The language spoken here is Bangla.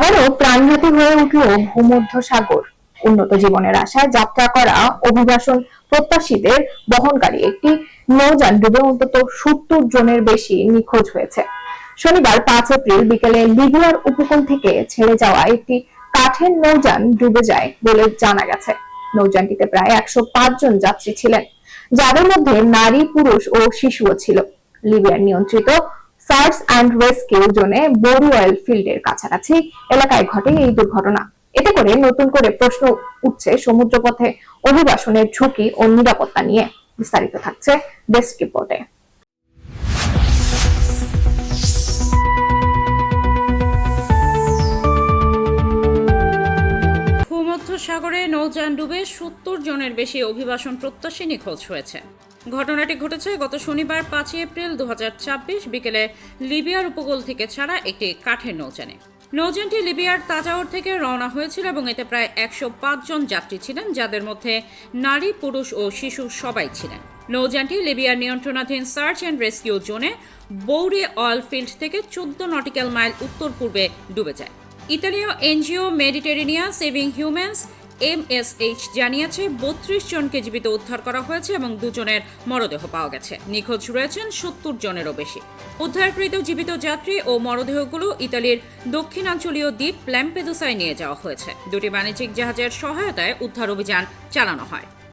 আবারও প্রাণঘাতী হয়ে উঠল ভূমধ্য সাগর। উন্নত জীবনের আশায় যাত্রা করা অভিবাসন প্রত্যাশীদের বহনকারী একটি নৌযান ডুবে অন্তত ৭০ জনের বেশি নিখোঁজ হয়েছে। শনিবার ৫ এপ্রিল বিকেলে লিবিয়ার উপকূল থেকে ছেড়ে যাওয়া একটি কাঠের নৌযান ডুবে যায় বলে জানা গেছে। নৌযানটিতে প্রায় ১০৫ জন যাত্রী ছিলেন, যাদের মধ্যে নারী, পুরুষ ও শিশুও ছিল। লিবিয়ার নিয়ন্ত্রিত সার্চ অ্যান্ড রেস্কিউ জোনে বোরওয়েল ফিল্ডের কাছাকাছি এলাকায় ঘটে এই দুর্ঘটনা। এতে করে নতুন করে প্রশ্ন উঠছে সমুদ্রপথে অভিবাসনের ঝুঁকি ও নিরাপত্তা নিয়ে। বিস্তারিত থাকছে ডেস্ক রিপোর্টে। সাগরে নৌযান ডুবে ৭০ জনের বেশি অভিবাসন প্রত্যাশী নিখোঁজ হয়েছে। ঘটনাটি ঘটেছে গত শনিবার ৫ এপ্রিল ২০২৬ বিকেলে লিবিয়ার উপকূল থেকে ছাড়া একটি কাঠের নৌযানে। নৌযানটি লিবিয়ার তাজাউর থেকে রওনা হয়েছিল এবং এতে প্রায় ১০৫ জন যাত্রী ছিলেন, যাদের মধ্যে নারী, পুরুষ ও শিশু সবাই ছিলেন। নৌযানটি লিবিয়ার নিয়ন্ত্রণাধীন সার্চ অ্যান্ড রেস্কিউ জোনে বৌরি অয়েল ফিল্ড থেকে ১৪ নটিক্যাল মাইল উত্তর পূর্বে ডুবে যায়। ইতালীয় এনজিও মেডিটেরেনিয়া সেভিং হিউম্যানস MSH জানিয়েছে ৩২ জনকে জীবিত উদ্ধার করা হয়েছে এবং ২ জনের মরদেহ পাওয়া গেছে। নিখোঁজ রয়েছেন ৭০ জনেরও বেশি। উদ্ধারকৃত জীবিত যাত্রী ও মরদেহগুলো ইতালির দক্ষিণাঞ্চলীয় দ্বীপ ল্যাম্পেদুসায় নিয়ে যাওয়া হয়েছে। ২টি বাণিজ্যিক জাহাজের সহায়তায় উদ্ধার অভিযান চালানো হয়।